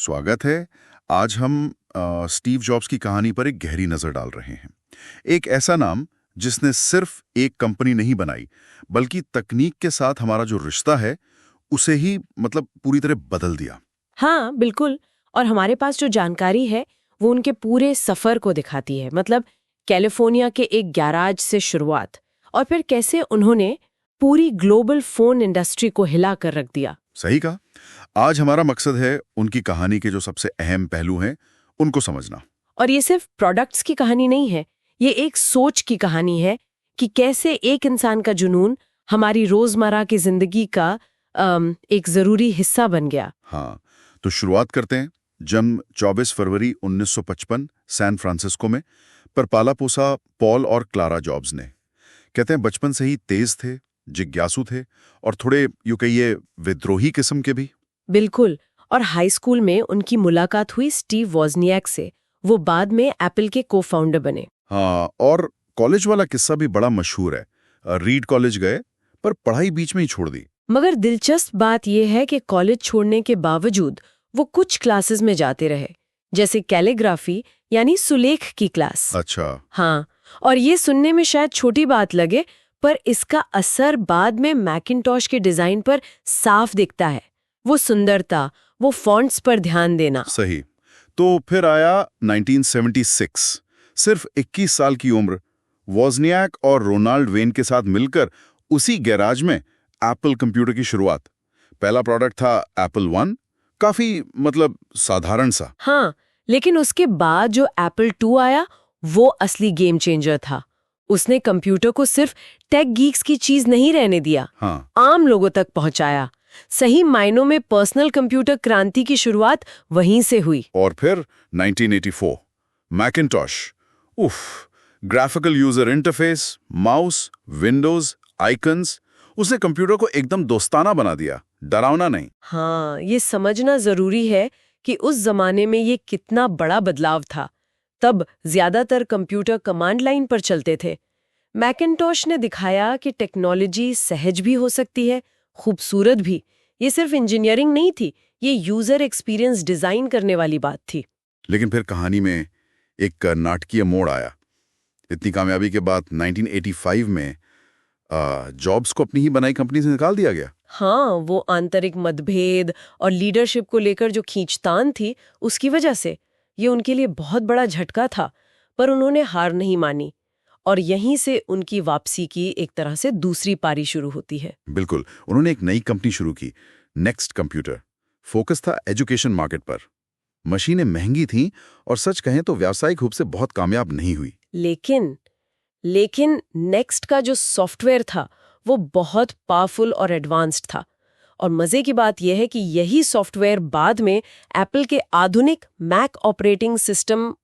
स्वागत है। आज हम स्टीव जॉब्स की कहानी पर एक गहरी नजर डाल रहे हैं। एक ऐसा नाम जिसने सिर्फ एक कंपनी नहीं बनाई, बल्कि तकनीक के साथ हमारा जो रिश्ता है उसे ही पूरी तरह बदल दिया। हाँ बिल्कुल। और हमारे पास जो जानकारी है वो उनके पूरे सफर को दिखाती है। कैलिफोर्निया के एक गैराज से शुरुआत और फिर कैसे उन्होंने पूरी ग्लोबल फोन इंडस्ट्री को हिला कर रख दिया। सही कहा। आज हमारा मकसद है उनकी कहानी के जो सबसे अहम पहलू हैं उनको समझना। और ये सिर्फ प्रोडक्ट्स की कहानी नहीं है, ये एक सोच की कहानी है कि कैसे एक इंसान का जुनून हमारी रोजमर्रा की जिंदगी का एक जरूरी हिस्सा बन गया। हाँ, तो शुरुआत करते हैं। जन्म 24 फरवरी 1955 सैन फ्रांसिस्को में, पर पाला पोसा पॉल और क्लारा जॉब्स ने। कहते हैं बचपन से ही तेज थे, जिज्ञासु थे और थोड़े यूं कहिए विद्रोही किस्म के भी। बिल्कुल। और हाई स्कूल में उनकी मुलाकात हुई स्टीव वॉजनियाक से। वो बाद में एप्पल के को फाउंडर बने। हाँ, और कॉलेज वाला किस्सा भी बड़ा मशहूर है। रीड कॉलेज गए पर पढ़ाई बीच में ही छोड़ दी। मगर दिलचस्प बात यह है कि कॉलेज छोड़ने के बावजूद वो कुछ क्लासेस में जाते रहे, जैसे कैलीग्राफी यानी सुलेख की क्लास। अच्छा। हाँ, और ये सुनने में शायद छोटी बात लगे, पर इसका असर बाद में मैकिन्टॉश के डिजाइन पर साफ दिखता है। वो सुंदरता, वो फॉन्ट्स पर ध्यान देना। सही। तो फिर आया 1976। सिर्फ 21 साल की उम्र, वॉजनियाक और रोनाल्ड वेन के साथ मिलकर उसी गैराज में एप्पल कंप्यूटर की शुरुआत। पहला प्रोडक्ट था एप्पल वन, काफी साधारण सा। हाँ, लेकिन उसके बाद जो एप्पल 2 आया वो असली गेम चेंजर था। उसने कंप्यूटर को सिर्फ टेक गीक्स की चीज नहीं रहने दिया। हाँ। आम लोगों तक पहुंचाया। सही मायनों में पर्सनल कंप्यूटर क्रांति की शुरुआत वहीं से हुई। और फिर 1984 मैकिन्टॉश। उफ, graphical user interface, mouse, Windows, icons, उसने कंप्यूटर को एकदम दोस्ताना बना दिया, डरावना नहीं। हाँ, ये समझना जरूरी है कि उस जमाने में ये कितना बड़ा बदलाव था। तब ज्यादातर कंप्यूटर कमांड लाइन पर चलते थे। मैकिन्टॉश ने दिखाया कि टेक्नोलॉजी सहज भी हो सकती है, खूबसूरत भी। ये सिर्फ इंजीनियरिंग नहीं थी, ये यूजर एक्सपीरियंस डिजाइन करने वाली बात थी। लेकिन फिर कहानी में एक नाटकीय मोड़ आया। इतनी कामयाबी के बाद 1985 में जॉब्स को अपनी ही बनाई कंपनी से निकाल दिया गया। हाँ, वो आंतरिक मतभेद और लीडरशिप को लेकर जो खींचतान थी, उसकी वजह से ये उनके लिए बहुत बड़ा झटका था। पर उन्होंने हार नहीं मानी और यहीं से उनकी वापसी की एक तरह से दूसरी पारी शुरू होती है। बिल्कुल। उन्होंने एक नई कंपनी शुरू की, नेक्स्ट कंप्यूटर। फोकस था एजुकेशन मार्केट पर। मशीनें महंगी थीं और सच कहें तो व्यावसायिक रूप से बहुत कामयाब नहीं हुई। लेकिन नेक्स्ट का जो सॉफ्टवेयर था वो बहुत पावरफुल और एडवांस्ड था। और मजे की बात यह है कि यही सॉफ्टवेयर बाद में एप्पल के आधुनिक Mac operating system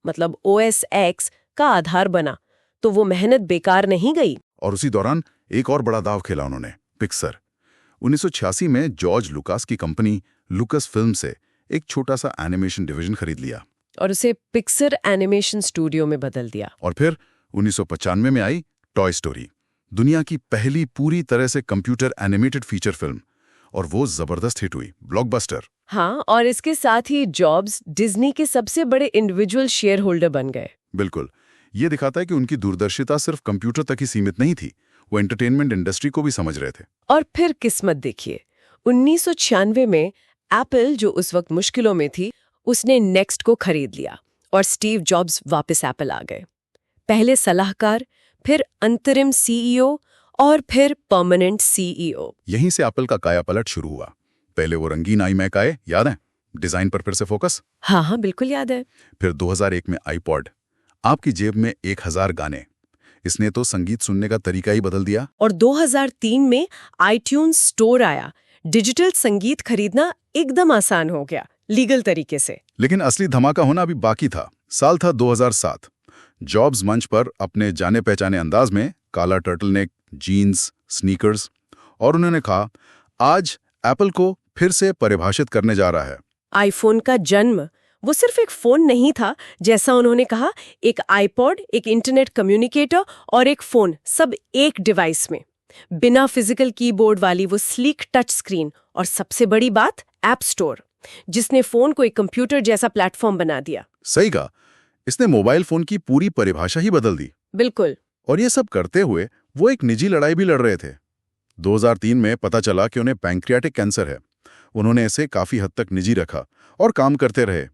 OS X का आधार बना। तो वो मेहनत बेकार नहीं गई। और उसी दौरान एक और बड़ा दाव खेला उन्होंने, पिक्सर। 1986 में जॉर्ज लुकास की कंपनी लुकास फिल्म से एक छोटा सा एनिमेशन डिवीजन खरीद लिया और उसे पिक्सर एनिमेशन स्टूडियो में बदल दिया। और फिर 1995 में आई टॉय स्टोरी, दुनिया की पहली पूरी तरह से कंप्यूटर एनिमेटेड फीचर फिल्म। और वो जबरदस्त हिट हुई, ब्लॉकबस्टर। हाँ, और इसके साथ ही जॉब्स डिज्नी के सबसे बड़े इंडिविजुअल शेयर होल्डर बन गए। बिल्कुल। ये दिखाता है कि उनकी दूरदर्शिता सिर्फ कंप्यूटर तक ही सीमित नहीं थी, वो एंटरटेनमेंट इंडस्ट्री को भी समझ रहे थे। और फिर किस्मत देखिए, 1996 में एप्पल, जो उस वक्त मुश्किलों में थी, उसने नेक्स्ट को खरीद लिया और स्टीव जॉब्स वापस एप्पल आ गए। पहले सलाहकार, फिर अंतरिम CEO और फिर परमानेंट CEO। यहीं से एप्पल का कायापलट शुरू हुआ। पहले वो रंगीन iMac आए, याद है? डिजाइन पर फिर से फोकस। हाँ, बिल्कुल याद है। फिर 2001 में iPod, आपकी जेब में 1000 गाने। इसने तो संगीत सुनने का तरीका ही बदल दिया। और 2003 में iTunes स्टोर आया। डिजिटल संगीत खरीदना एकदम आसान हो गया, लीगल तरीके से। लेकिन असली धमाका होना अभी बाकी था। साल था 2007। जॉब्स मंच पर अपने जाने पहचाने अंदाज में, काला टर्टलनेक, जीन्स, स्नीकर्स, और उन्होंने कहा, आज एप्पल को फिर से परिभाषित करने जा रहा है। आईफोन का जन्म वो सिर्फ एक फोन नहीं था, जैसा उन्होंने कहा, एक आईपॉड, एक इंटरनेट कम्युनिकेटर और एक फोन, सब एक डिवाइस में। बिना फिजिकल कीबोर्ड वाली वो स्लीक टच स्क्रीन, और सबसे बड़ी बात, ऐप स्टोर। जिसने फोन को एक कंप्यूटर जैसा प्लेटफॉर्म बना दिया। सही कहा, इसने मोबाइल फोन की पूरी परिभाषा ही बदल दी। बिल्कुल। और ये सब करते हुए वो एक निजी लड़ाई भी लड़ रहे थे। 2003 में पता चला कि उन्हें पैंक्रियाटिक कैंसर है। उन्होंने इसे काफी हद तक निजी रखा और काम करते रहे।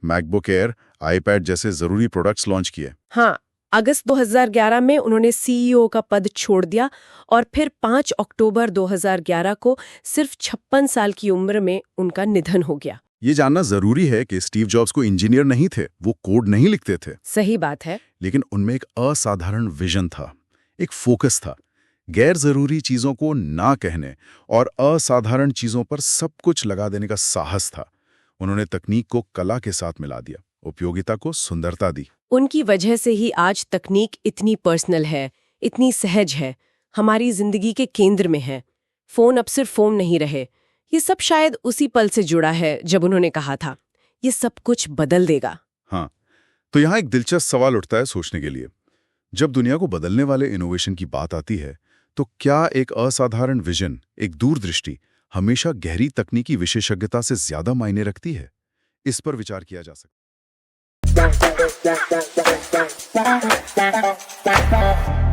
मैकबुक एयर, आईपैड जैसे जरूरी प्रोडक्ट्स लॉन्च किए। हाँ, अगस्त 2011 में उन्होंने सीईओ का पद छोड़ दिया और फिर 5 अक्टूबर 2011 को सिर्फ 56 साल की उम्र में उनका निधन हो गया। ये जानना जरूरी है कि स्टीव जॉब्स को इंजीनियर नहीं थे, वो कोड नहीं लिखते थे। सही बात है। लेकिन उनमें एक असाधारण विजन था, एक फोकस था। गैर जरूरी चीजों को ना कहने और असाधारण चीजों पर सब कुछ लगा देने का साहस था। उन्होंने तकनीक को कला के साथ मिला दिया, उपयोगिता को सुंदरता दी। उनकी वजह से ही आज तकनीक इतनी पर्सनल है, इतनी सहज है, हमारी जिंदगी के केंद्र में है। फोन अब सिर्फ फोन नहीं रहे। ये सब शायद उसी पल से जुड़ा है जब उन्होंने कहा था, ये सब कुछ बदल देगा। हाँ, तो यहाँ एक दिलचस्प सवाल उठता है सोचने के लिए। जब दुनिया को बदलने वाले इनोवेशन की बात आती है, तो क्या एक असाधारण विजन, एक दूरदृष्टि हमेशा गहरी तकनीकी विशेषज्ञता से ज्यादा मायने रखती है? इस पर विचार किया जा सकता है।